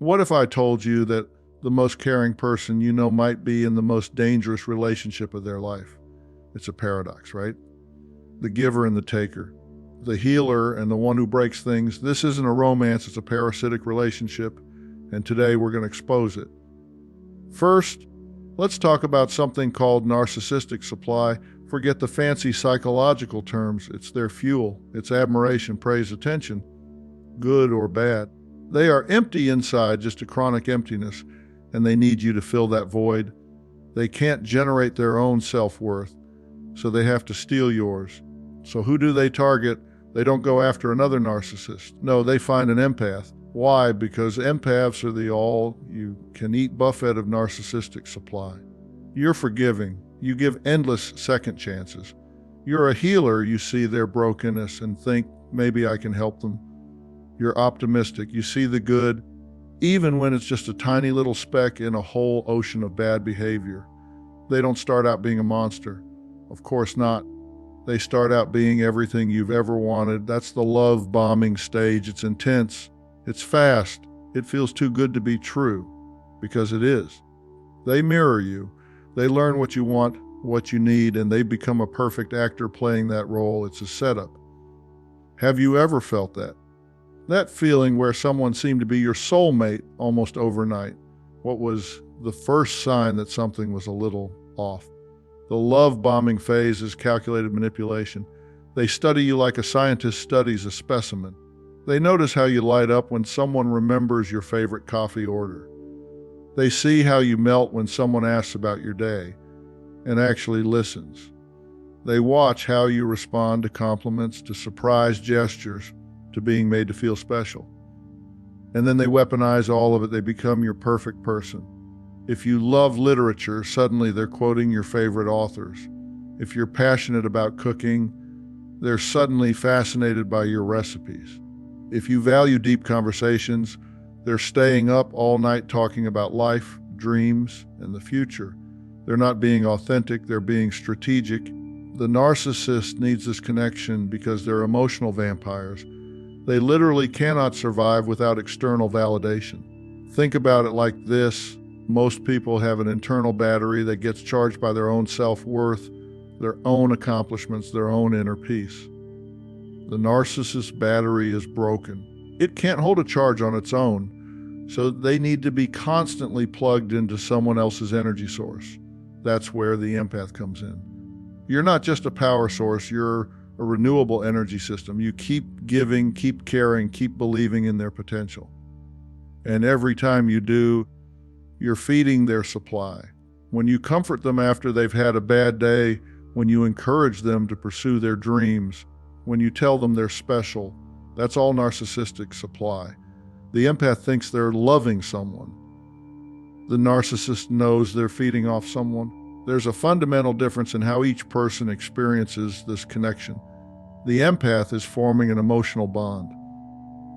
What if I told you that the most caring person you know might be in the most dangerous relationship of their life? It's a paradox, right? The giver and the taker, the healer and the one who breaks things. This isn't a romance, it's a parasitic relationship, and today we're going to expose it. First, let's talk about something called narcissistic supply. Forget the fancy psychological terms. It's their fuel. It's admiration, praise, attention, good or bad. They are empty inside, just a chronic emptiness, and they need you to fill that void. They can't generate their own self-worth, so they have to steal yours. So who do they target? They don't go after another narcissist. No, they find an empath. Why? Because empaths are the all-you-can-eat buffet of narcissistic supply. You're forgiving. You give endless second chances. You're a healer. You see their brokenness and think, maybe I can help them. You're optimistic. You see the good, even when it's just a tiny little speck in a whole ocean of bad behavior. They don't start out being a monster. Of course not. They start out being everything you've ever wanted. That's the love bombing stage. It's intense. It's fast. It feels too good to be true, because it is. They mirror you. They learn what you want, what you need, and they become a perfect actor playing that role. It's a setup. Have you ever felt that? That feeling where someone seemed to be your soulmate almost overnight. What was the first sign that something was a little off? The love bombing phase is calculated manipulation. They study you like a scientist studies a specimen. They notice how you light up when someone remembers your favorite coffee order. They see how you melt when someone asks about your day and actually listens. They watch how you respond to compliments, to surprise gestures, to being made to feel special. And then they weaponize all of it. They become your perfect person. If you love literature, suddenly they're quoting your favorite authors. If you're passionate about cooking, they're suddenly fascinated by your recipes. If you value deep conversations, they're staying up all night talking about life, dreams, and the future. They're not being authentic, they're being strategic. The narcissist needs this connection because they're emotional vampires. They literally cannot survive without external validation. Think about it like this. Most people have an internal battery that gets charged by their own self-worth, their own accomplishments, their own inner peace. The narcissist battery is broken. It can't hold a charge on its own, so they need to be constantly plugged into someone else's energy source. That's where the empath comes in. You're not just a power source, you're a renewable energy system. You keep giving, keep caring, keep believing in their potential. And every time you do, you're feeding their supply. When you comfort them after they've had a bad day, when you encourage them to pursue their dreams, when you tell them they're special, that's all narcissistic supply. The empath thinks they're loving someone. The narcissist knows they're feeding off someone. There's a fundamental difference in how each person experiences this connection. The empath is forming an emotional bond.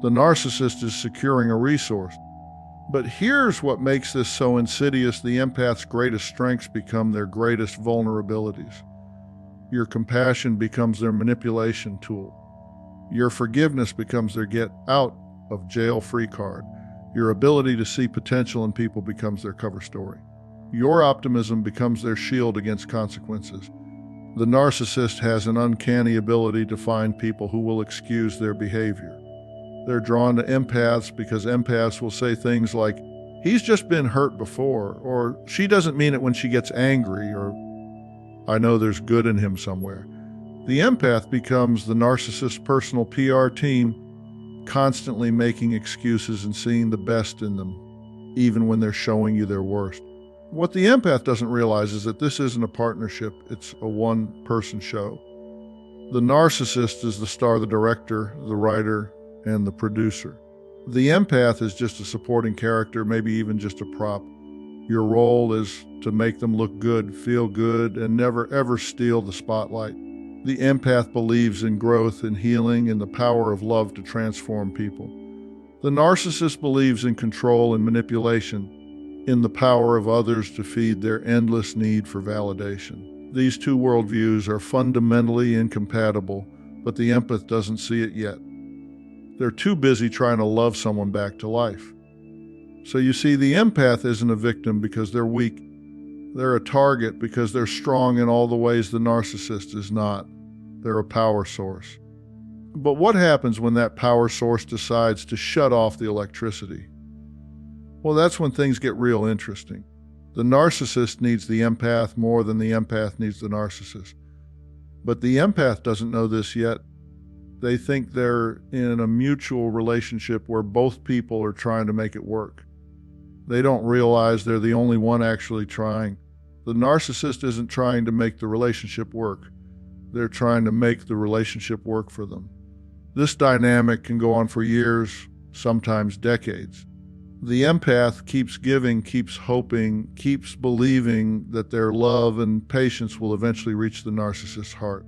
The narcissist is securing a resource. But here's what makes this so insidious. The empath's greatest strengths become their greatest vulnerabilities. Your compassion becomes their manipulation tool. Your forgiveness becomes their get out of jail free card. Your ability to see potential in people becomes their cover story. Your optimism becomes their shield against consequences. The narcissist has an uncanny ability to find people who will excuse their behavior. They're drawn to empaths because empaths will say things like, "He's just been hurt before," or "She doesn't mean it when she gets angry," or "I know there's good in him somewhere." The empath becomes the narcissist's personal PR team, constantly making excuses and seeing the best in them, even when they're showing you their worst. What the empath doesn't realize is that this isn't a partnership, it's a one-person show. The narcissist is the star, the director, the writer, and the producer. The empath is just a supporting character, maybe even just a prop. Your role is to make them look good, feel good, and never ever steal the spotlight. The empath believes in growth and healing and the power of love to transform people. The narcissist believes in control and manipulation, in the power of others to feed their endless need for validation. These two worldviews are fundamentally incompatible, but the empath doesn't see it yet. They're too busy trying to love someone back to life. So you see, the empath isn't a victim because they're weak. They're a target because they're strong in all the ways the narcissist is not. They're a power source. But what happens when that power source decides to shut off the electricity? Well, that's when things get real interesting. The narcissist needs the empath more than the empath needs the narcissist. But the empath doesn't know this yet. They think they're in a mutual relationship where both people are trying to make it work. They don't realize they're the only one actually trying. The narcissist isn't trying to make the relationship work. They're trying to make the relationship work for them. This dynamic can go on for years, sometimes decades. The empath keeps giving, keeps hoping, keeps believing that their love and patience will eventually reach the narcissist's heart.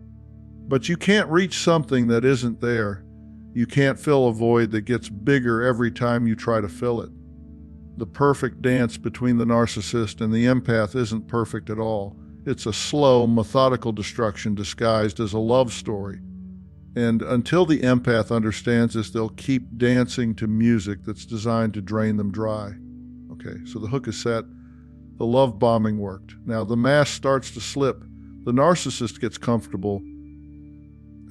But you can't reach something that isn't there. You can't fill a void that gets bigger every time you try to fill it. The perfect dance between the narcissist and the empath isn't perfect at all. It's a slow, methodical destruction disguised as a love story. And until the empath understands this, they'll keep dancing to music that's designed to drain them dry. Okay, so the hook is set. The love bombing worked. Now the mask starts to slip. The narcissist gets comfortable,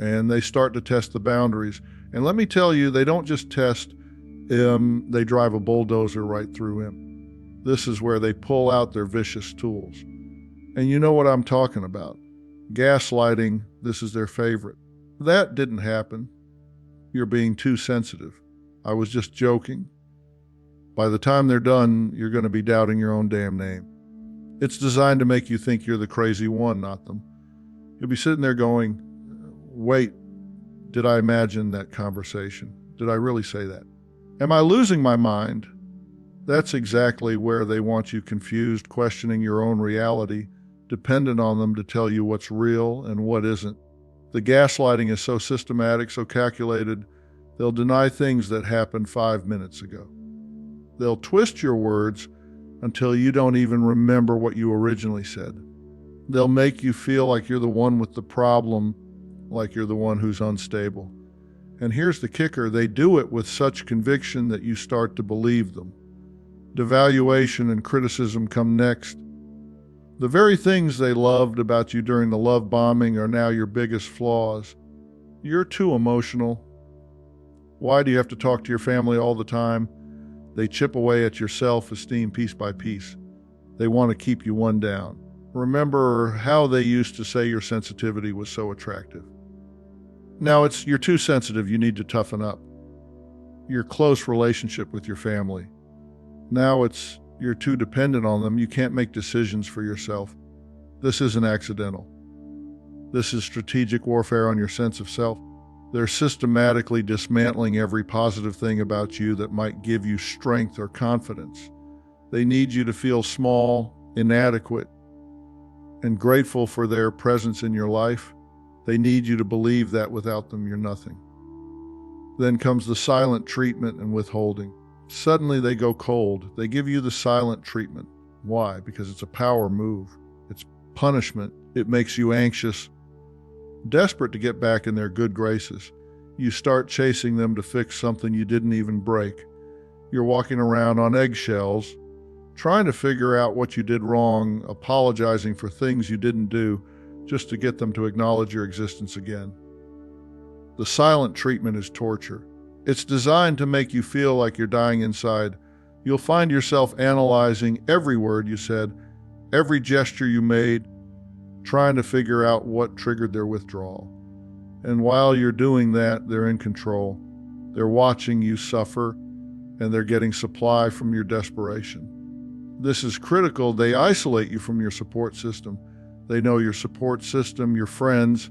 and they start to test the boundaries. And let me tell you, they don't just test him, they drive a bulldozer right through him. This is where they pull out their vicious tools. And you know what I'm talking about. Gaslighting, this is their favorite. That didn't happen. You're being too sensitive. I was just joking. By the time they're done, you're going to be doubting your own damn name. It's designed to make you think you're the crazy one, not them. You'll be sitting there going, wait, did I imagine that conversation? Did I really say that? Am I losing my mind? That's exactly where they want you confused, questioning your own reality, dependent on them to tell you what's real and what isn't. The gaslighting is so systematic, so calculated, they'll deny things that happened 5 minutes ago. They'll twist your words until you don't even remember what you originally said. They'll make you feel like you're the one with the problem, like you're the one who's unstable. And here's the kicker, they do it with such conviction that you start to believe them. Devaluation and criticism come next. The very things they loved about you during the love bombing are now your biggest flaws. You're too emotional. Why do you have to talk to your family all the time? They chip away at your self-esteem piece by piece. They want to keep you one down. Remember how they used to say your sensitivity was so attractive. Now you're too sensitive, you need to toughen up. Your close relationship with your family. Now you're too dependent on them, you can't make decisions for yourself. This isn't accidental. This is strategic warfare on your sense of self. They're systematically dismantling every positive thing about you that might give you strength or confidence. They need you to feel small, inadequate, and grateful for their presence in your life. They need you to believe that without them, you're nothing. Then comes the silent treatment and withholding. Suddenly they go cold. They give you the silent treatment. Why? Because it's a power move. It's punishment. It makes you anxious, desperate to get back in their good graces. You start chasing them to fix something you didn't even break. You're walking around on eggshells, trying to figure out what you did wrong, apologizing for things you didn't do, just to get them to acknowledge your existence again. The silent treatment is torture. It's designed to make you feel like you're dying inside. You'll find yourself analyzing every word you said, every gesture you made, trying to figure out what triggered their withdrawal. And while you're doing that, they're in control. They're watching you suffer, and they're getting supply from your desperation. This is critical. They isolate you from your support system. They know your support system, your friends,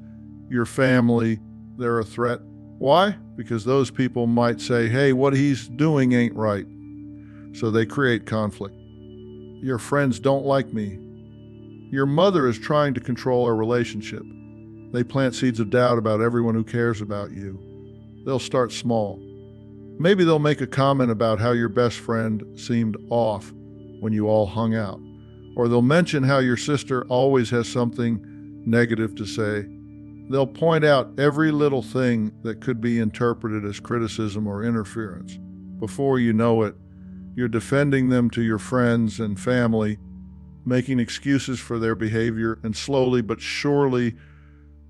your family, they're a threat. Why? Because those people might say, hey, what he's doing ain't right. So they create conflict. Your friends don't like me. Your mother is trying to control our relationship. They plant seeds of doubt about everyone who cares about you. They'll start small. Maybe they'll make a comment about how your best friend seemed off when you all hung out. Or they'll mention how your sister always has something negative to say. They'll point out every little thing that could be interpreted as criticism or interference. Before you know it, You're defending them to your friends and family, making excuses for their behavior, and slowly but surely,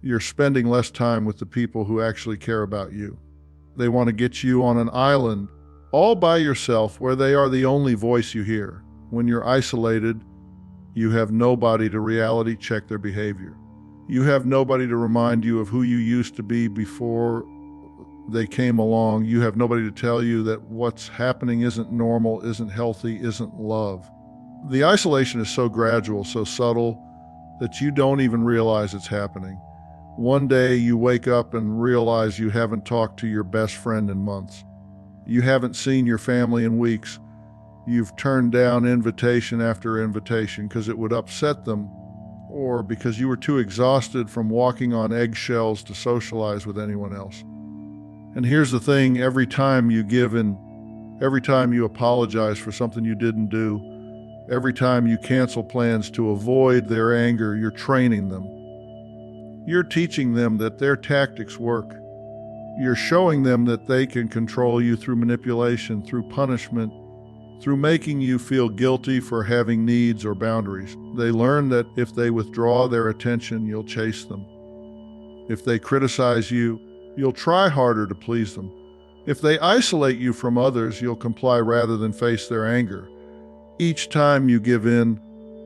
you're spending less time with the people who actually care about you. They want to get you on an island, all by yourself, where they are the only voice you hear. When you're isolated, you have nobody to reality check their behavior. You have nobody to remind you of who you used to be before they came along. You have nobody to tell you that what's happening isn't normal, isn't healthy, isn't love. The isolation is so gradual, so subtle, that you don't even realize it's happening. One day you wake up and realize you haven't talked to your best friend in months. You haven't seen your family in weeks. You've turned down invitation after invitation because it would upset them, or because you were too exhausted from walking on eggshells to socialize with anyone else. And here's the thing, every time you give in, every time you apologize for something you didn't do, every time you cancel plans to avoid their anger, you're training them. You're teaching them that their tactics work. You're showing them that they can control you through manipulation, through punishment, through making you feel guilty for having needs or boundaries. They learn that if they withdraw their attention, you'll chase them. If they criticize you, you'll try harder to please them. If they isolate you from others, you'll comply rather than face their anger. Each time you give in,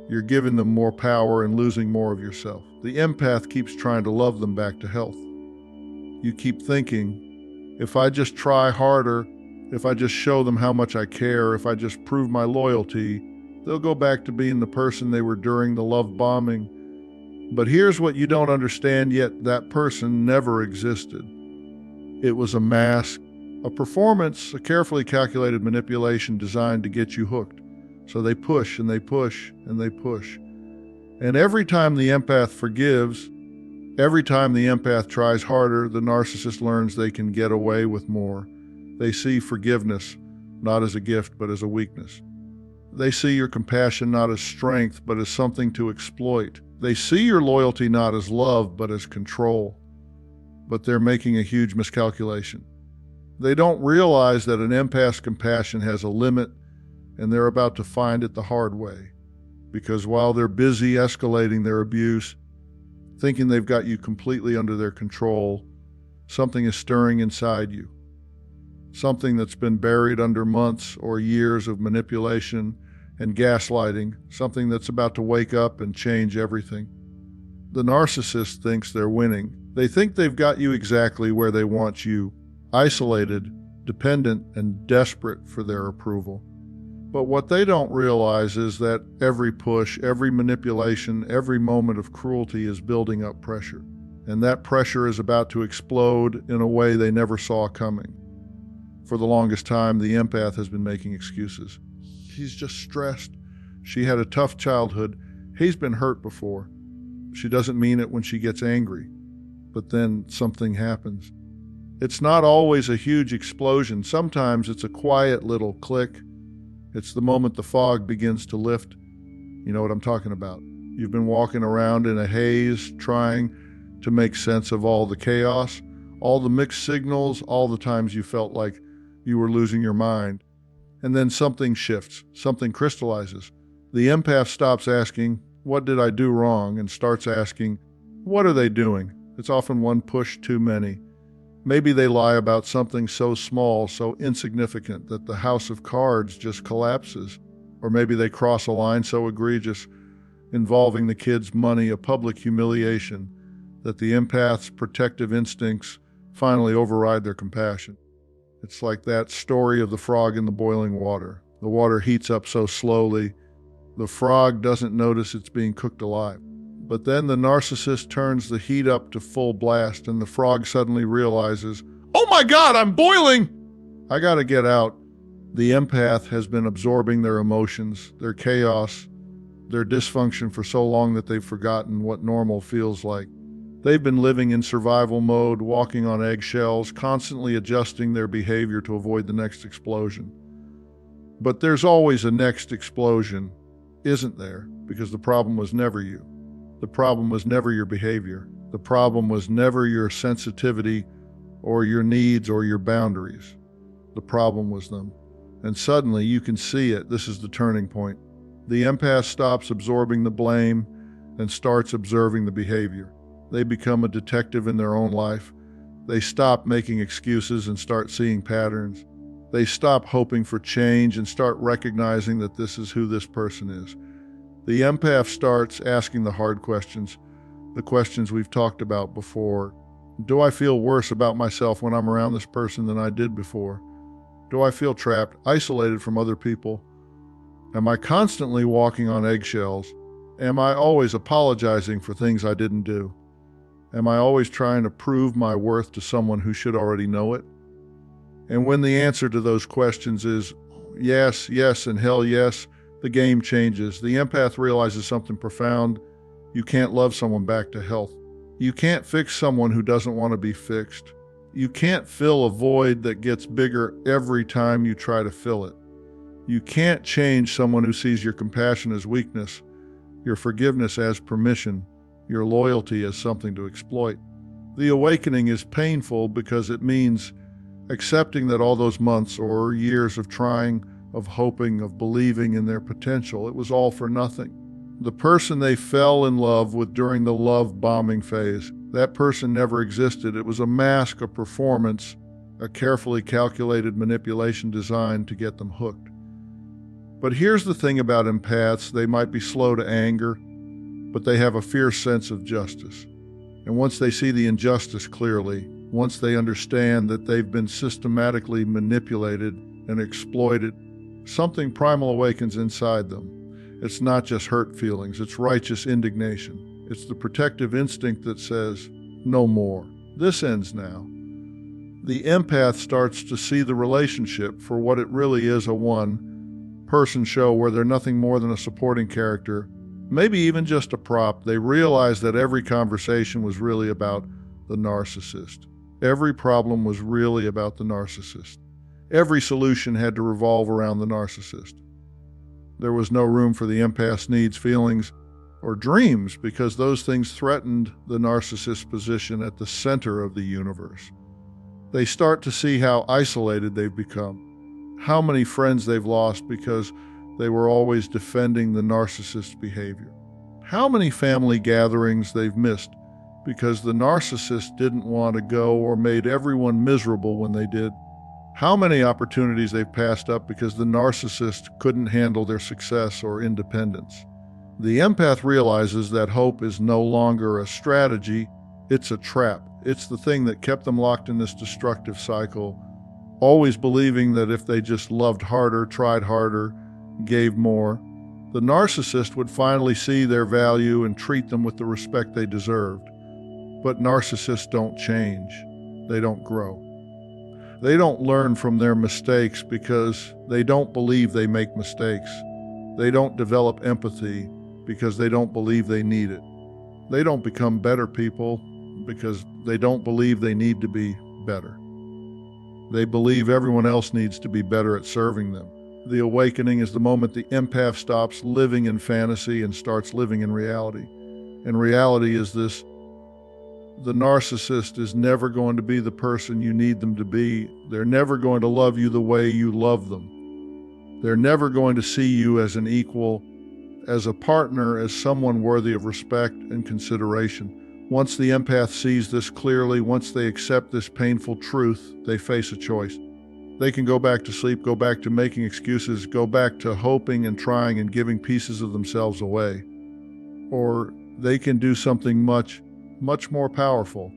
you're giving them more power and losing more of yourself. The empath keeps trying to love them back to health. You keep thinking, if I just try harder, if I just show them how much I care, if I just prove my loyalty, they'll go back to being the person they were during the love bombing. But here's what you don't understand yet: that person never existed. It was a mask, a performance, a carefully calculated manipulation designed to get you hooked. So they push and they push and they push. And every time the empath forgives, every time the empath tries harder, the narcissist learns they can get away with more. They see forgiveness not as a gift, but as a weakness. They see your compassion not as strength, but as something to exploit. They see your loyalty not as love, but as control. But they're making a huge miscalculation. They don't realize that an empath's compassion has a limit, and they're about to find it the hard way. Because while they're busy escalating their abuse, thinking they've got you completely under their control, something is stirring inside you. Something that's been buried under months or years of manipulation and gaslighting, something that's about to wake up and change everything. The narcissist thinks they're winning. They think they've got you exactly where they want you, isolated, dependent, and desperate for their approval. But what they don't realize is that every push, every manipulation, every moment of cruelty is building up pressure. And that pressure is about to explode in a way they never saw coming. For the longest time, the empath has been making excuses. He's just stressed. She had a tough childhood. He's been hurt before. She doesn't mean it when she gets angry. But then something happens. It's not always a huge explosion. Sometimes it's a quiet little click. It's the moment the fog begins to lift. You know what I'm talking about. You've been walking around in a haze, trying to make sense of all the chaos, all the mixed signals, all the times you felt like you were losing your mind. And then something shifts, something crystallizes. The empath stops asking, "What did I do wrong?" and starts asking, "What are they doing?" It's often one push too many. Maybe they lie about something so small, so insignificant that the house of cards just collapses. Or maybe they cross a line so egregious, involving the kid's money, a public humiliation, that the empath's protective instincts finally override their compassion. It's like that story of the frog in the boiling water. The water heats up so slowly, the frog doesn't notice it's being cooked alive. But then the narcissist turns the heat up to full blast, and the frog suddenly realizes, "Oh my God, I'm boiling! I gotta get out." The empath has been absorbing their emotions, their chaos, their dysfunction for so long that they've forgotten what normal feels like. They've been living in survival mode, walking on eggshells, constantly adjusting their behavior to avoid the next explosion. But there's always a next explosion, isn't there? Because the problem was never you. The problem was never your behavior. The problem was never your sensitivity or your needs or your boundaries. The problem was them. And suddenly you can see it. This is the turning point. The empath stops absorbing the blame and starts observing the behavior. They become a detective in their own life. They stop making excuses and start seeing patterns. They stop hoping for change and start recognizing that this is who this person is. The empath starts asking the hard questions, the questions we've talked about before. Do I feel worse about myself when I'm around this person than I did before? Do I feel trapped, isolated from other people? Am I constantly walking on eggshells? Am I always apologizing for things I didn't do? Am I always trying to prove my worth to someone who should already know it? And when the answer to those questions is yes, yes, and hell yes, the game changes. The empath realizes something profound. You can't love someone back to health. You can't fix someone who doesn't want to be fixed. You can't fill a void that gets bigger every time you try to fill it. You can't change someone who sees your compassion as weakness, your forgiveness as permission, your loyalty as something to exploit. The awakening is painful because it means accepting that all those months or years of trying, of hoping, of believing in their potential, it was all for nothing. The person they fell in love with during the love bombing phase, that person never existed. It was a mask, a performance, a carefully calculated manipulation designed to get them hooked. But here's the thing about empaths: they might be slow to anger, but they have a fierce sense of justice. And once they see the injustice clearly, once they understand that they've been systematically manipulated and exploited, something primal awakens inside them. It's not just hurt feelings, it's righteous indignation. It's the protective instinct that says, no more. This ends now. The empath starts to see the relationship for what it really is, a one-person show where they're nothing more than a supporting character, maybe even just a prop. They realize that every conversation was really about the narcissist. Every problem was really about the narcissist. Every solution had to revolve around the narcissist. There was no room for the empath's needs, feelings, or dreams, because those things threatened the narcissist's position at the center of the universe. They start to see how isolated they've become, how many friends they've lost because they were always defending the narcissist's behavior, how many family gatherings they've missed because the narcissist didn't want to go or made everyone miserable when they did, how many opportunities they've passed up because the narcissist couldn't handle their success or independence. The empath realizes that hope is no longer a strategy, it's a trap. It's the thing that kept them locked in this destructive cycle, always believing that if they just loved harder, tried harder, gave more, the narcissist would finally see their value and treat them with the respect they deserved. But narcissists don't change. They don't grow. They don't learn from their mistakes because they don't believe they make mistakes. They don't develop empathy because they don't believe they need it. They don't become better people because they don't believe they need to be better. They believe everyone else needs to be better at serving them. The awakening is the moment the empath stops living in fantasy and starts living in reality. And reality is this: the narcissist is never going to be the person you need them to be. They're never going to love you the way you love them. They're never going to see you as an equal, as a partner, as someone worthy of respect and consideration. Once the empath sees this clearly, once they accept this painful truth, they face a choice. They can go back to sleep, go back to making excuses, go back to hoping and trying and giving pieces of themselves away. Or they can do something much more powerful.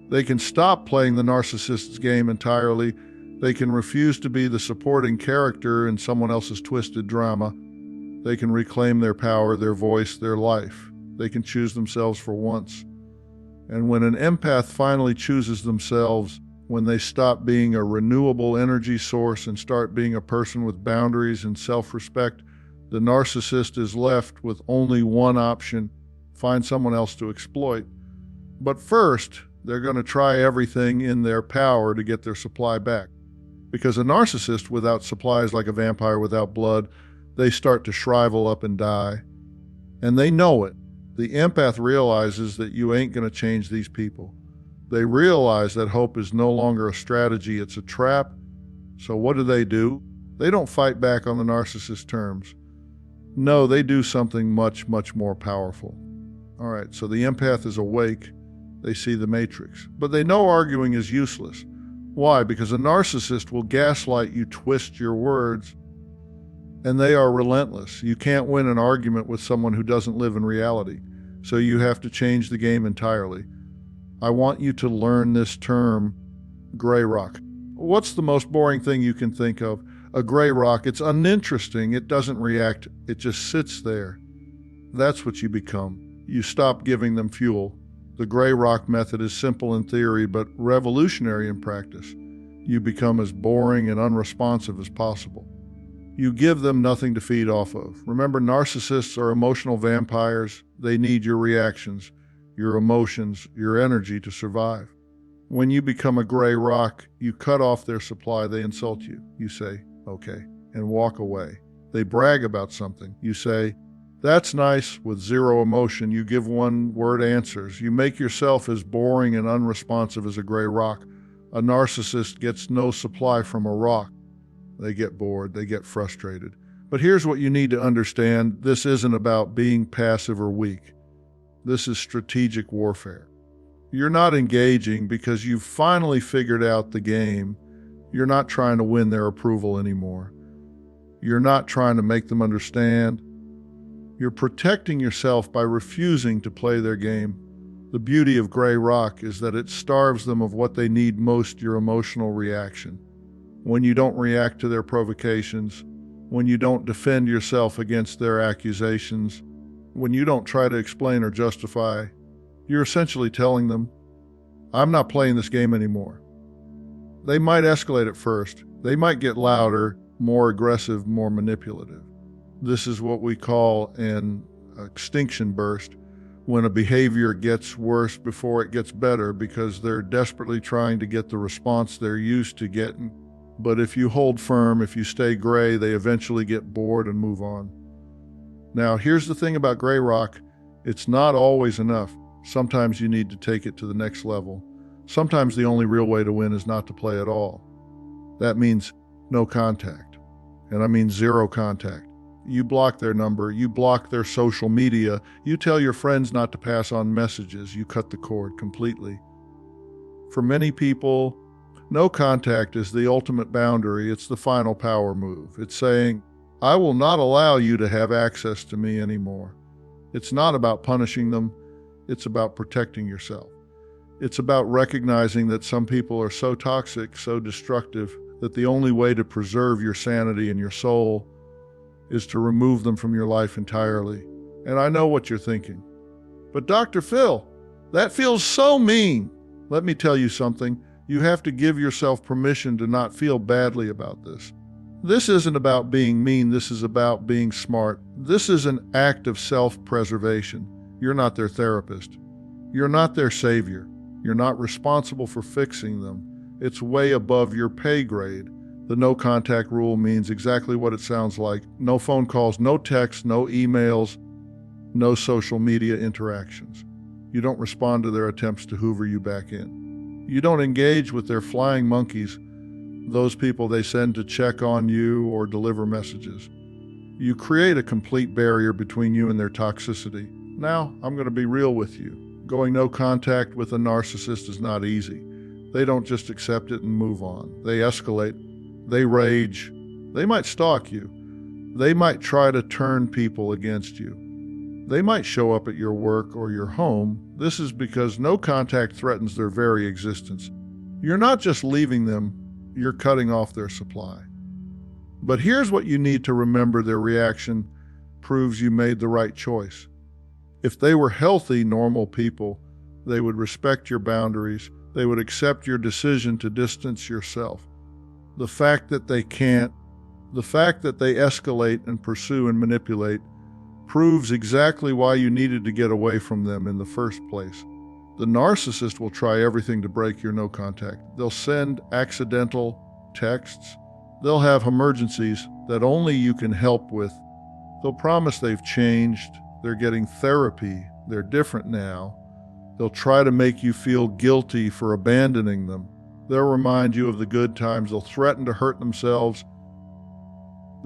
They can stop playing the narcissist's game entirely. They can refuse to be the supporting character in someone else's twisted drama. They can reclaim their power, their voice, their life. They can choose themselves for once. And when an empath finally chooses themselves, when they stop being a renewable energy source and start being a person with boundaries and self-respect, the narcissist is left with only one option: find someone else to exploit. But first, they're going to try everything in their power to get their supply back. Because a narcissist without supply is like a vampire without blood. They start to shrivel up and die. And they know it. The empath realizes that you ain't going to change these people. They realize that hope is no longer a strategy, it's a trap. So what do? They don't fight back on the narcissist's terms. No, they do something much, much more powerful. All right, so the empath is awake. They see the matrix. But they know arguing is useless. Why? Because a narcissist will gaslight you, twist your words, and they are relentless. You can't win an argument with someone who doesn't live in reality. So you have to change the game entirely. I want you to learn this term, gray rock. What's the most boring thing you can think of? A gray rock. It's uninteresting. It doesn't react. It just sits there. That's what you become. You stop giving them fuel. The gray rock method is simple in theory, but revolutionary in practice. You become as boring and unresponsive as possible. You give them nothing to feed off of. Remember, narcissists are emotional vampires. They need your reactions, your emotions, your energy to survive. When you become a gray rock, you cut off their supply. They insult you. You say, okay, and walk away. They brag about something. You say, that's nice, with zero emotion. You give one-word answers. You make yourself as boring and unresponsive as a gray rock. A narcissist gets no supply from a rock. They get bored. They get frustrated. But here's what you need to understand. This isn't about being passive or weak. This is strategic warfare. You're not engaging because you've finally figured out the game. You're not trying to win their approval anymore. You're not trying to make them understand. You're protecting yourself by refusing to play their game. The beauty of gray rock is that it starves them of what they need most, your emotional reaction. When you don't react to their provocations, when you don't defend yourself against their accusations, when you don't try to explain or justify, you're essentially telling them, I'm not playing this game anymore. They might escalate at first. They might get louder, more aggressive, more manipulative. This is what we call an extinction burst, when a behavior gets worse before it gets better because they're desperately trying to get the response they're used to getting. But if you hold firm, if you stay gray, they eventually get bored and move on. Now, here's the thing about gray rock. It's not always enough. Sometimes you need to take it to the next level. Sometimes the only real way to win is not to play at all. That means no contact. And I mean zero contact. You block their number, you block their social media, you tell your friends not to pass on messages, you cut the cord completely. For many people, no contact is the ultimate boundary. It's the final power move. It's saying, I will not allow you to have access to me anymore. It's not about punishing them. It's about protecting yourself. It's about recognizing that some people are so toxic, so destructive, that the only way to preserve your sanity and your soul is to remove them from your life entirely. And I know what you're thinking. But Dr. Phil, that feels so mean. Let me tell you something. You have to give yourself permission to not feel badly about this. This isn't about being mean. This is about being smart. This is an act of self-preservation. You're not their therapist. You're not their savior. You're not responsible for fixing them. It's way above your pay grade. The no contact rule means exactly what it sounds like. No phone calls, no texts, no emails, no social media interactions. You don't respond to their attempts to hoover you back in. You don't engage with their flying monkeys, those people they send to check on you or deliver messages. You create a complete barrier between you and their toxicity. Now, I'm going to be real with you. Going no contact with a narcissist is not easy. They don't just accept it and move on. They escalate. They rage. They might stalk you. They might try to turn people against you. They might show up at your work or your home. This is because no contact threatens their very existence. You're not just leaving them, you're cutting off their supply. But here's what you need to remember. Their reaction proves you made the right choice. If they were healthy, normal people, they would respect your boundaries. They would accept your decision to distance yourself. The fact that they can't, the fact that they escalate and pursue and manipulate, proves exactly why you needed to get away from them in the first place. The narcissist will try everything to break your no contact. They'll send accidental texts. They'll have emergencies that only you can help with. They'll promise they've changed. They're getting therapy. They're different now. They'll try to make you feel guilty for abandoning them. They'll remind you of the good times. They'll threaten to hurt themselves.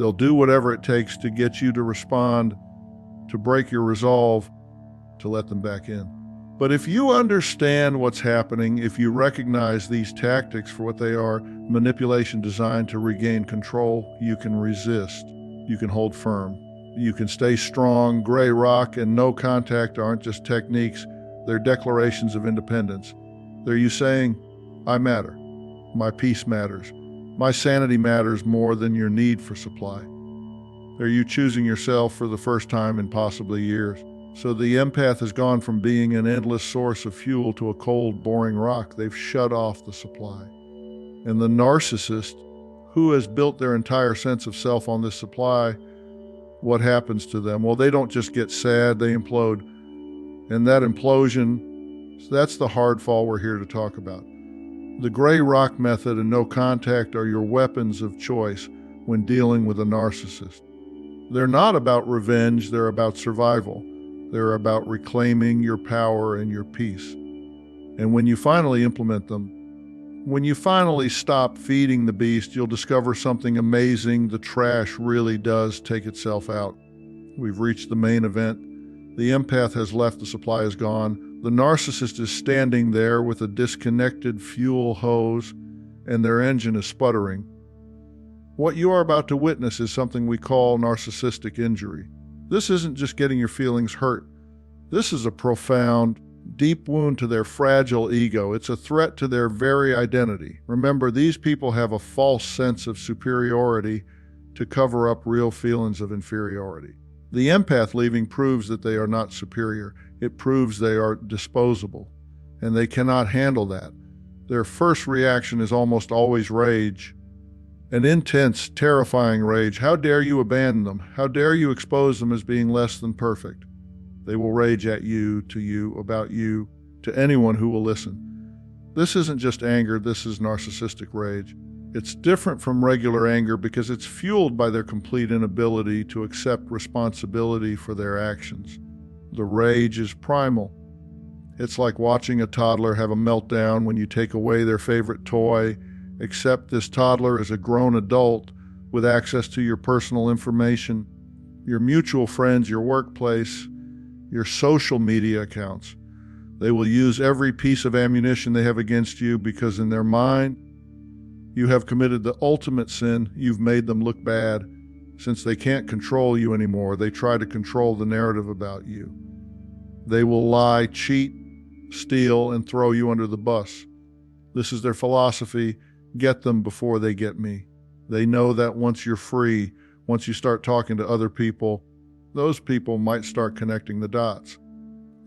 They'll do whatever it takes to get you to respond, to break your resolve, to let them back in. But if you understand what's happening, if you recognize these tactics for what they are, manipulation designed to regain control, you can resist. You can hold firm. You can stay strong. Gray rock and no contact aren't just techniques. They're declarations of independence. They're you saying, I matter. My peace matters. My sanity matters more than your need for supply. They're you choosing yourself for the first time in possibly years. So the empath has gone from being an endless source of fuel to a cold, boring rock. They've shut off the supply. And the narcissist, who has built their entire sense of self on this supply, what happens to them? Well, they don't just get sad, they implode. And that implosion, that's the hard fall we're here to talk about. The gray rock method and no contact are your weapons of choice when dealing with a narcissist. They're not about revenge, they're about survival. They're about reclaiming your power and your peace. And when you finally implement them, when you finally stop feeding the beast, you'll discover something amazing. The trash really does take itself out. We've reached the main event. The empath has left, the supply is gone. The narcissist is standing there with a disconnected fuel hose, and their engine is sputtering. What you are about to witness is something we call narcissistic injury. This isn't just getting your feelings hurt. This is a profound, deep wound to their fragile ego. It's a threat to their very identity. Remember, these people have a false sense of superiority to cover up real feelings of inferiority. The empath leaving proves that they are not superior. It proves they are disposable, and they cannot handle that. Their first reaction is almost always rage. An intense, terrifying rage. How dare you abandon them? How dare you expose them as being less than perfect? They will rage at you, about you, to anyone who will listen. This isn't just anger, this is narcissistic rage. It's different from regular anger because it's fueled by their complete inability to accept responsibility for their actions. The rage is primal. It's like watching a toddler have a meltdown when you take away their favorite toy, except this toddler is a grown adult with access to your personal information, your mutual friends, your workplace, your social media accounts. They will use every piece of ammunition they have against you because in their mind, you have committed the ultimate sin. You've made them look bad. Since they can't control you anymore, they try to control the narrative about you. They will lie, cheat, steal, and throw you under the bus. This is their philosophy. Get them before they get me. They know that once you're free, once you start talking to other people, those people might start connecting the dots.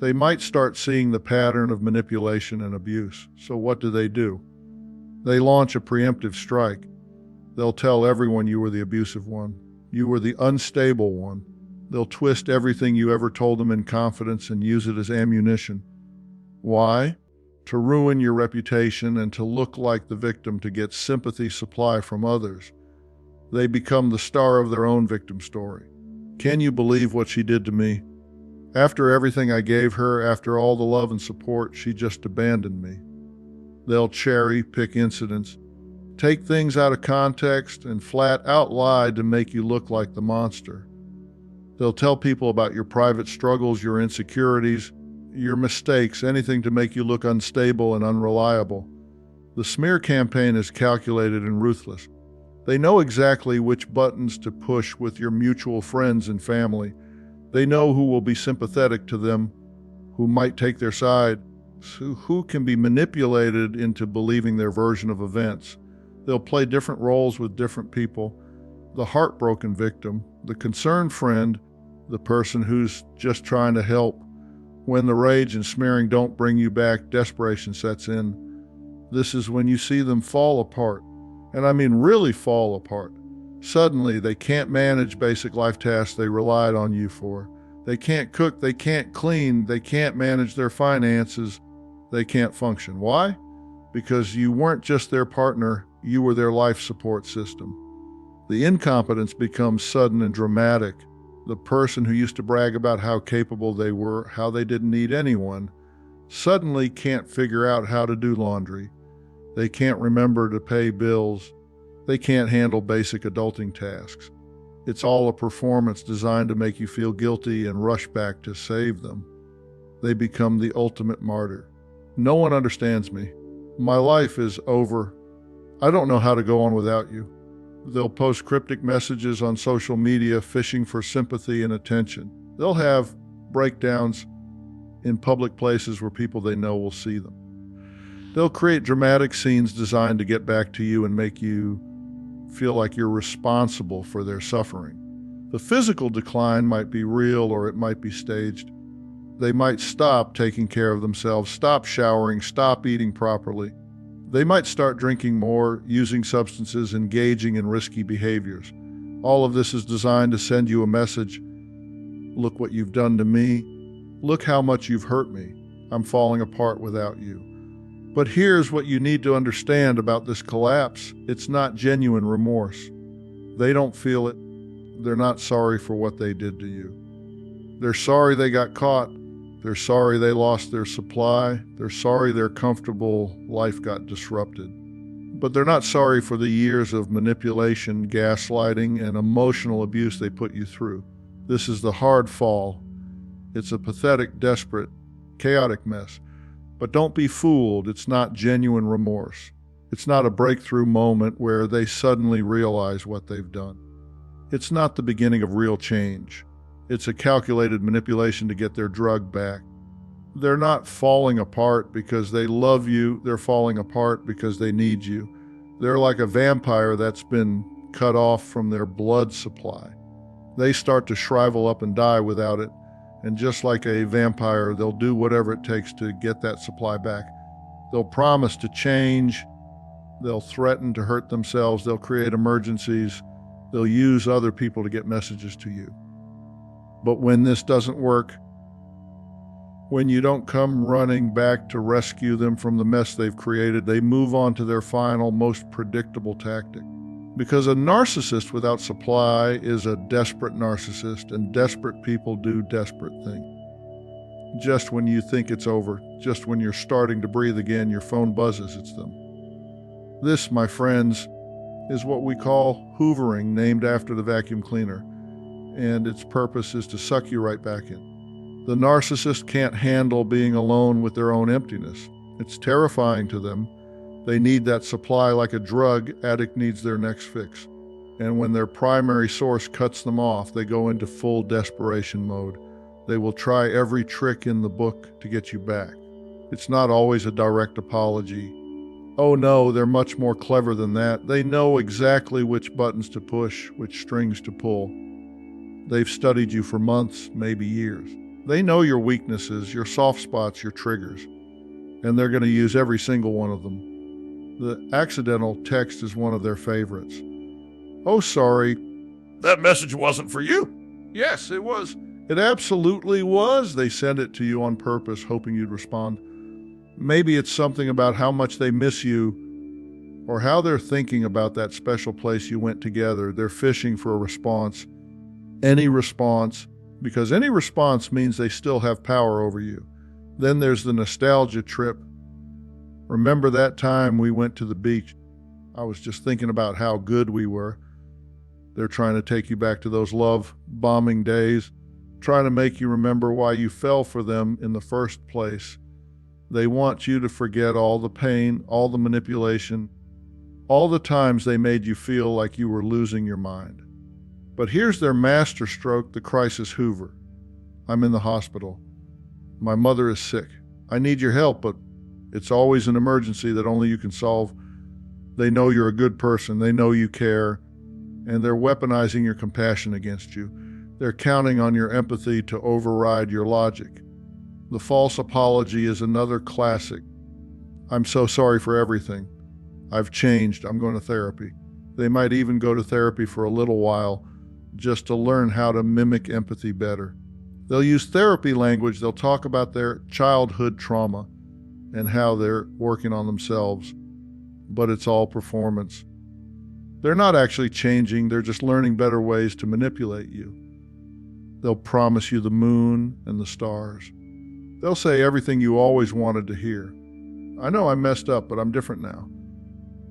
They might start seeing the pattern of manipulation and abuse. So what do? They launch a preemptive strike. They'll tell everyone you were the abusive one. You were the unstable one. They'll twist everything you ever told them in confidence and use it as ammunition. Why? To ruin your reputation and to look like the victim, to get sympathy supply from others. They become the star of their own victim story. Can you believe what she did to me? After everything I gave her, after all the love and support, she just abandoned me. They'll cherry-pick incidents, take things out of context, and flat-out lie to make you look like the monster. They'll tell people about your private struggles, your insecurities, your mistakes, anything to make you look unstable and unreliable. The smear campaign is calculated and ruthless. They know exactly which buttons to push with your mutual friends and family. They know who will be sympathetic to them, who might take their side, who can be manipulated into believing their version of events. They'll play different roles with different people. The heartbroken victim, the concerned friend, the person who's just trying to help. When the rage and smearing don't bring you back, desperation sets in. This is when you see them fall apart. And I mean really fall apart. Suddenly, they can't manage basic life tasks they relied on you for. They can't cook, they can't clean, they can't manage their finances, they can't function. Why? Because you weren't just their partner, you were their life support system. The incompetence becomes sudden and dramatic. The person who used to brag about how capable they were, how they didn't need anyone, suddenly can't figure out how to do laundry. They can't remember to pay bills. They can't handle basic adulting tasks. It's all a performance designed to make you feel guilty and rush back to save them. They become the ultimate martyr. No one understands me. My life is over. I don't know how to go on without you. They'll post cryptic messages on social media fishing for sympathy and attention. They'll have breakdowns in public places where people they know will see them. They'll create dramatic scenes designed to get back to you and make you feel like you're responsible for their suffering. The physical decline might be real or it might be staged. They might stop taking care of themselves, stop showering, stop eating properly. They might start drinking more, using substances, engaging in risky behaviors. All of this is designed to send you a message. Look what you've done to me. Look how much you've hurt me. I'm falling apart without you. But here's what you need to understand about this collapse. It's not genuine remorse. They don't feel it. They're not sorry for what they did to you. They're sorry they got caught. They're sorry they lost their supply. They're sorry their comfortable life got disrupted. But they're not sorry for the years of manipulation, gaslighting, and emotional abuse they put you through. This is the hard fall. It's a pathetic, desperate, chaotic mess. But don't be fooled. It's not genuine remorse. It's not a breakthrough moment where they suddenly realize what they've done. It's not the beginning of real change. It's a calculated manipulation to get their drug back. They're not falling apart because they love you. They're falling apart because they need you. They're like a vampire that's been cut off from their blood supply. They start to shrivel up and die without it. And just like a vampire, they'll do whatever it takes to get that supply back. They'll promise to change. They'll threaten to hurt themselves. They'll create emergencies. They'll use other people to get messages to you. But when this doesn't work, when you don't come running back to rescue them from the mess they've created, they move on to their final, most predictable tactic. Because a narcissist without supply is a desperate narcissist, and desperate people do desperate things. Just when you think it's over, just when you're starting to breathe again, your phone buzzes, it's them. This, my friends, is what we call hoovering, named after the vacuum cleaner, and its purpose is to suck you right back in. The narcissist can't handle being alone with their own emptiness. It's terrifying to them. They need that supply like a drug addict needs their next fix. And when their primary source cuts them off, they go into full desperation mode. They will try every trick in the book to get you back. It's not always a direct apology. Oh no, they're much more clever than that. They know exactly which buttons to push, which strings to pull. They've studied you for months, maybe years. They know your weaknesses, your soft spots, your triggers, and they're going to use every single one of them. The accidental text is one of their favorites. Oh, sorry. That message wasn't for you. Yes, it was. It absolutely was. They sent it to you on purpose, hoping you'd respond. Maybe it's something about how much they miss you or how they're thinking about that special place you went together. They're fishing for a response. Any response, because any response means they still have power over you. Then there's the nostalgia trip. Remember that time we went to the beach? I was just thinking about how good we were. They're trying to take you back to those love bombing days, trying to make you remember why you fell for them in the first place. They want you to forget all the pain, all the manipulation, all the times they made you feel like you were losing your mind. But here's their masterstroke, the crisis Hoover. I'm in the hospital. My mother is sick. I need your help, but it's always an emergency that only you can solve. They know you're a good person. They know you care. And they're weaponizing your compassion against you. They're counting on your empathy to override your logic. The false apology is another classic. I'm so sorry for everything. I've changed. I'm going to therapy. They might even go to therapy for a little while just to learn how to mimic empathy better. They'll use therapy language. They'll talk about their childhood trauma and how they're working on themselves, but it's all performance. They're not actually changing, they're just learning better ways to manipulate you. They'll promise you the moon and the stars. They'll say everything you always wanted to hear. I know I messed up, but I'm different now.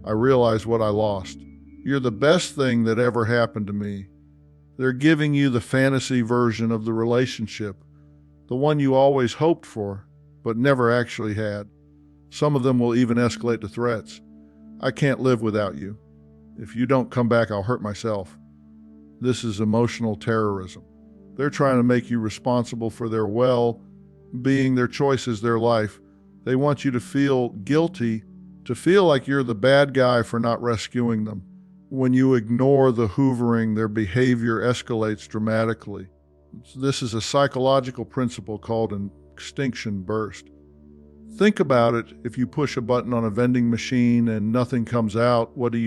I realize what I lost. You're the best thing that ever happened to me. They're giving you the fantasy version of the relationship, the one you always hoped for, but never actually had. Some of them will even escalate to threats. I can't live without you. If you don't come back, I'll hurt myself. This is emotional terrorism. They're trying to make you responsible for their well-being. Their choice is their life. They want you to feel guilty, to feel like you're the bad guy for not rescuing them. When you ignore the hoovering, their behavior escalates dramatically. This is a psychological principle called an extinction burst. Think about it. If you push a button on a vending machine and nothing comes out, what do?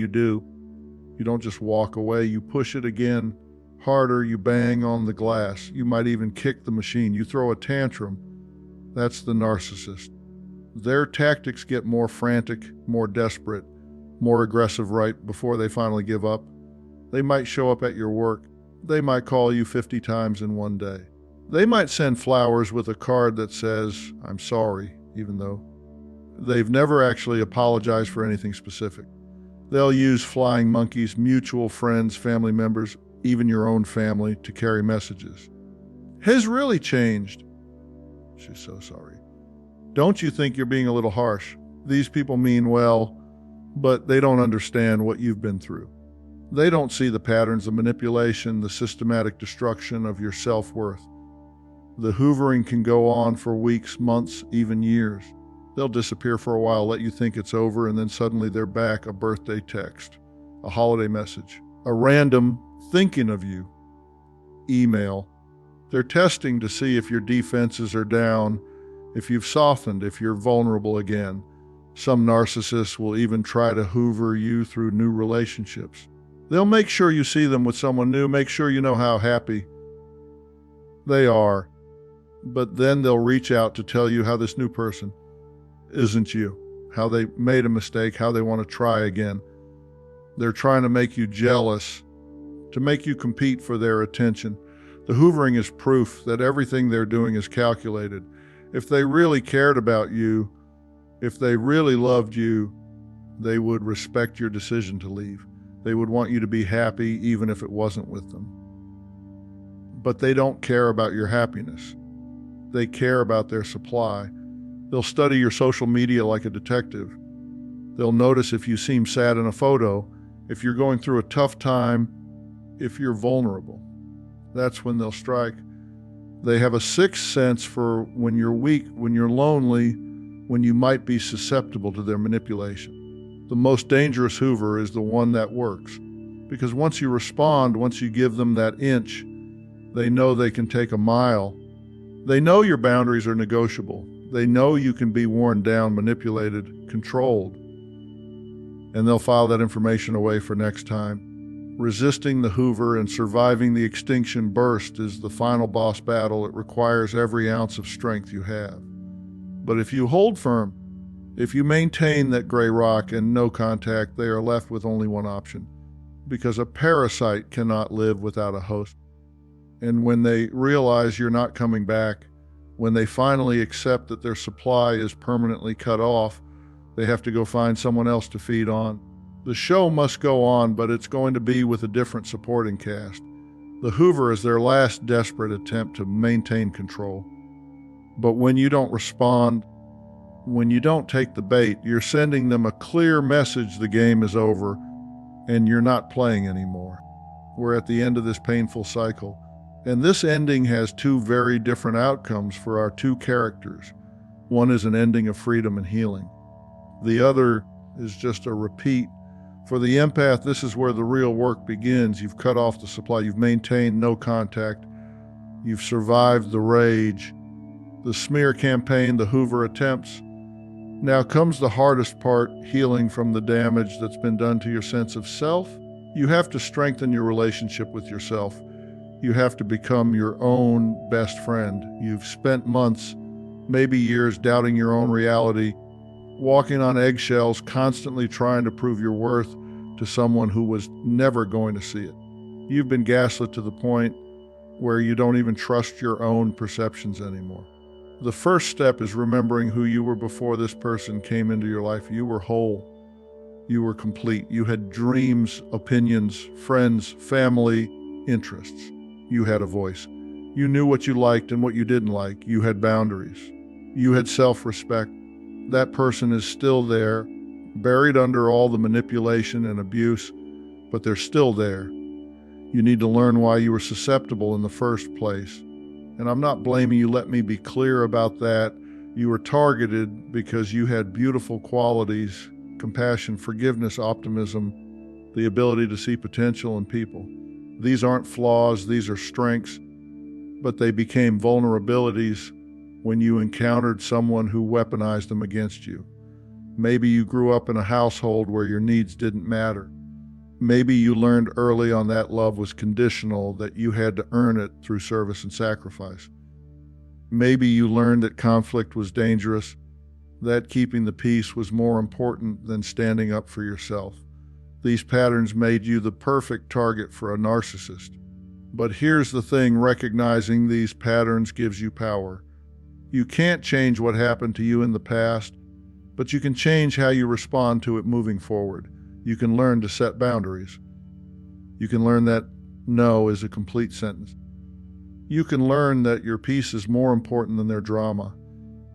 You don't just walk away. You push it again, harder. You bang on the glass. You might even kick the machine. You throw a tantrum. That's the narcissist. Their tactics get more frantic, more desperate, more aggressive right before they finally give up. They might show up at your work. They might call you 50 times in one day. They might send flowers with a card that says, "I'm sorry," even though they've never actually apologized for anything specific. They'll use flying monkeys, mutual friends, family members, even your own family, to carry messages. "Has really changed. She's so sorry. Don't you think you're being a little harsh? These people mean well, but they don't understand what you've been through. They don't see the patterns of manipulation, the systematic destruction of your self-worth. The hoovering can go on for weeks, months, even years. They'll disappear for a while, let you think it's over, and then suddenly they're back. A birthday text, a holiday message, a random thinking of you email. They're testing to see if your defenses are down, if you've softened, if you're vulnerable again. Some narcissists will even try to hoover you through new relationships. They'll make sure you see them with someone new, make sure you know how happy they are. But then they'll reach out to tell you how this new person isn't you, how they made a mistake, how they want to try again. They're trying to make you jealous, to make you compete for their attention. The hoovering is proof that everything they're doing is calculated. If they really cared about you, if they really loved you, they would respect your decision to leave. They would want you to be happy even if it wasn't with them. But they don't care about your happiness. They care about their supply. They'll study your social media like a detective. They'll notice if you seem sad in a photo, if you're going through a tough time, if you're vulnerable. That's when they'll strike. They have a sixth sense for when you're weak, when you're lonely, when you might be susceptible to their manipulation. The most dangerous hoover is the one that works. Because once you respond, once you give them that inch, they know they can take a mile. They know your boundaries are negotiable. They know you can be worn down, manipulated, controlled. And they'll file that information away for next time. Resisting the hoover and surviving the extinction burst is the final boss battle. It requires every ounce of strength you have. But if you hold firm, if you maintain that gray rock and no contact, they are left with only one option. Because a parasite cannot live without a host. And when they realize you're not coming back, when they finally accept that their supply is permanently cut off, they have to go find someone else to feed on. The show must go on, but it's going to be with a different supporting cast. The hoover is their last desperate attempt to maintain control. But when you don't respond, when you don't take the bait, you're sending them a clear message the game is over and you're not playing anymore. We're at the end of this painful cycle. And this ending has two very different outcomes for our two characters. One is an ending of freedom and healing. The other is just a repeat. For the empath, this is where the real work begins. You've cut off the supply. You've maintained no contact. You've survived the rage, the smear campaign, the hoover attempts. Now comes the hardest part, healing from the damage that's been done to your sense of self. You have to strengthen your relationship with yourself. You have to become your own best friend. You've spent months, maybe years, doubting your own reality, walking on eggshells, constantly trying to prove your worth to someone who was never going to see it. You've been gaslit to the point where you don't even trust your own perceptions anymore. The first step is remembering who you were before this person came into your life. You were whole. You were complete. You had dreams, opinions, friends, family, interests. You had a voice. You knew what you liked and what you didn't like. You had boundaries. You had self-respect. That person is still there, buried under all the manipulation and abuse, but they're still there. You need to learn why you were susceptible in the first place. And I'm not blaming you, let me be clear about that. You were targeted because you had beautiful qualities, compassion, forgiveness, optimism, the ability to see potential in people. These aren't flaws, these are strengths, but they became vulnerabilities when you encountered someone who weaponized them against you. Maybe you grew up in a household where your needs didn't matter. Maybe you learned early on that love was conditional, that you had to earn it through service and sacrifice. Maybe you learned that conflict was dangerous, that keeping the peace was more important than standing up for yourself. These patterns made you the perfect target for a narcissist. But here's the thing, recognizing these patterns gives you power. You can't change what happened to you in the past, but you can change how you respond to it moving forward. You can learn to set boundaries. You can learn that no is a complete sentence. You can learn that your peace is more important than their drama.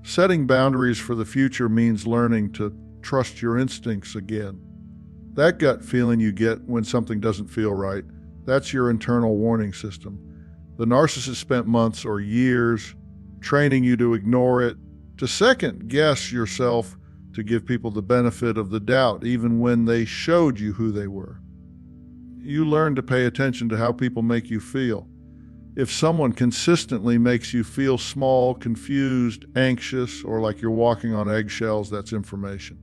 Setting boundaries for the future means learning to trust your instincts again. That gut feeling you get when something doesn't feel right, that's your internal warning system. The narcissist spent months or years training you to ignore it, to second guess yourself, to give people the benefit of the doubt, even when they showed you who they were. You learn to pay attention to how people make you feel. If someone consistently makes you feel small, confused, anxious, or like you're walking on eggshells, that's information.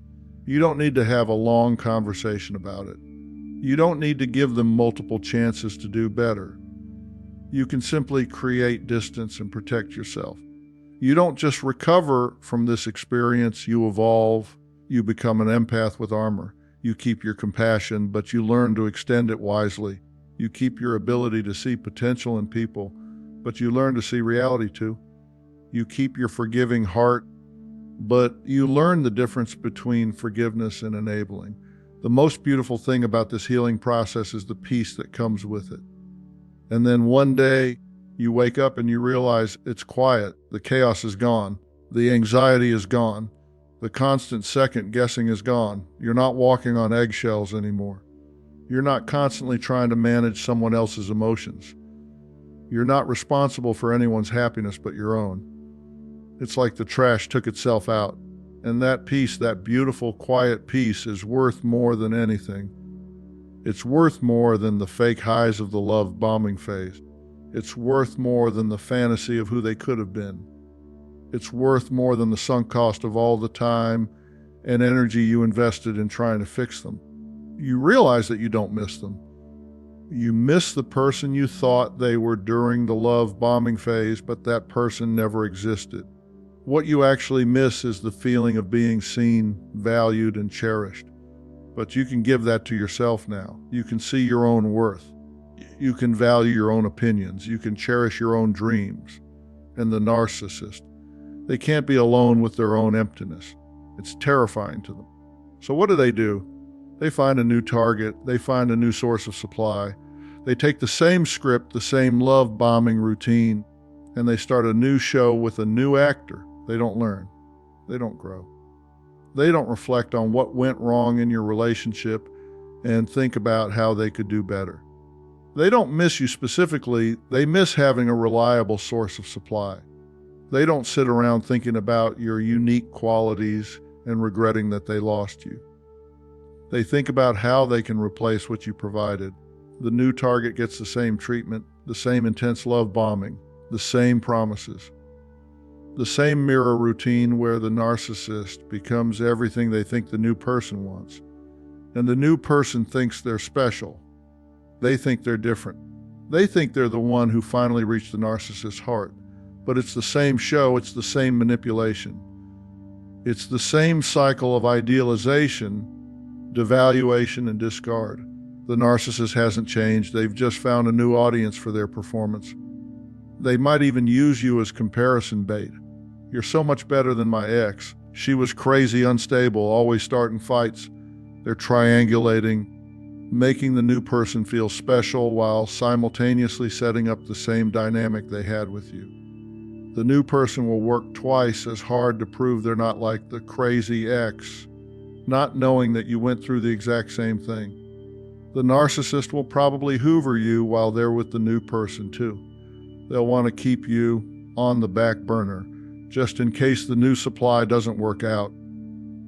You don't need to have a long conversation about it. You don't need to give them multiple chances to do better. You can simply create distance and protect yourself. You don't just recover from this experience, you evolve, you become an empath with armor. You keep your compassion, but you learn to extend it wisely. You keep your ability to see potential in people, but you learn to see reality too. You keep your forgiving heart, but you learn the difference between forgiveness and enabling. The most beautiful thing about this healing process is the peace that comes with it. And then one day, you wake up and you realize it's quiet. The chaos is gone. The anxiety is gone. The constant second guessing is gone. You're not walking on eggshells anymore. You're not constantly trying to manage someone else's emotions. You're not responsible for anyone's happiness but your own. It's like the trash took itself out. And that peace, that beautiful, quiet peace, is worth more than anything. It's worth more than the fake highs of the love bombing phase. It's worth more than the fantasy of who they could have been. It's worth more than the sunk cost of all the time and energy you invested in trying to fix them. You realize that you don't miss them. You miss the person you thought they were during the love bombing phase, but that person never existed. What you actually miss is the feeling of being seen, valued, and cherished. But you can give that to yourself now. You can see your own worth. You can value your own opinions. You can cherish your own dreams. And the narcissist, they can't be alone with their own emptiness. It's terrifying to them. So what do? They find a new target. They find a new source of supply. They take the same script, the same love bombing routine, and they start a new show with a new actor. They don't learn. They don't grow. They don't reflect on what went wrong in your relationship and think about how they could do better. They don't miss you specifically, they miss having a reliable source of supply. They don't sit around thinking about your unique qualities and regretting that they lost you. They think about how they can replace what you provided. The new target gets the same treatment, the same intense love bombing, the same promises. The same mirror routine where the narcissist becomes everything they think the new person wants. And the new person thinks they're special. They think they're different. They think they're the one who finally reached the narcissist's heart. But it's the same show, it's the same manipulation. It's the same cycle of idealization, devaluation, and discard. The narcissist hasn't changed. They've just found a new audience for their performance. They might even use you as comparison bait. You're so much better than my ex. She was crazy, unstable, always starting fights. They're triangulating. making the new person feel special while simultaneously setting up the same dynamic they had with you. The new person will work twice as hard to prove they're not like the crazy ex, not knowing that you went through the exact same thing. The narcissist will probably Hoover you while they're with the new person too. They'll want to keep you on the back burner, just in case the new supply doesn't work out.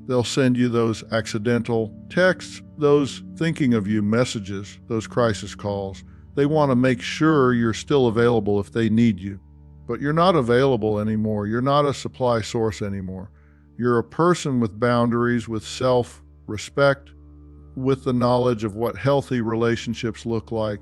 They'll send you those accidental texts, those thinking of you messages, those crisis calls. They want to make sure you're still available if they need you. But you're not available anymore. You're not a supply source anymore. You're a person with boundaries, with self-respect, with the knowledge of what healthy relationships look like.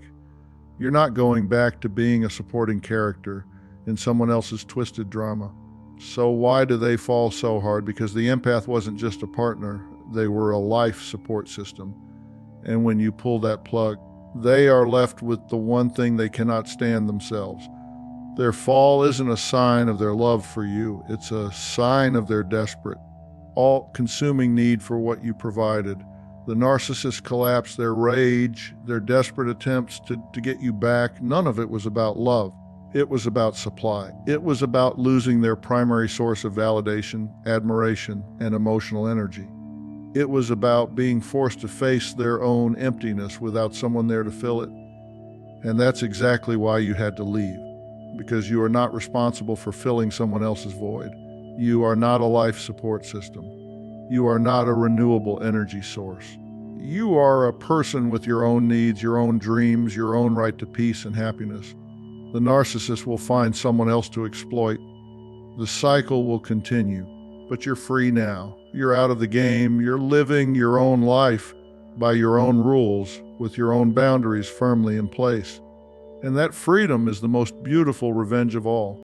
You're not going back to being a supporting character in someone else's twisted drama. So why do they fall so hard? Because the empath wasn't just a partner, they were a life support system. And when you pull that plug, they are left with the one thing they cannot stand themselves. Their fall isn't a sign of their love for you, it's a sign of their desperate, all-consuming need for what you provided. The narcissist collapse, their rage, their desperate attempts to get you back, none of it was about love. It was about supply. It was about losing their primary source of validation, admiration, and emotional energy. It was about being forced to face their own emptiness without someone there to fill it. And that's exactly why you had to leave, because you are not responsible for filling someone else's void. You are not a life support system. You are not a renewable energy source. You are a person with your own needs, your own dreams, your own right to peace and happiness. The narcissist will find someone else to exploit. The cycle will continue, but you're free now. You're out of the game. You're living your own life by your own rules, with your own boundaries firmly in place. And that freedom is the most beautiful revenge of all.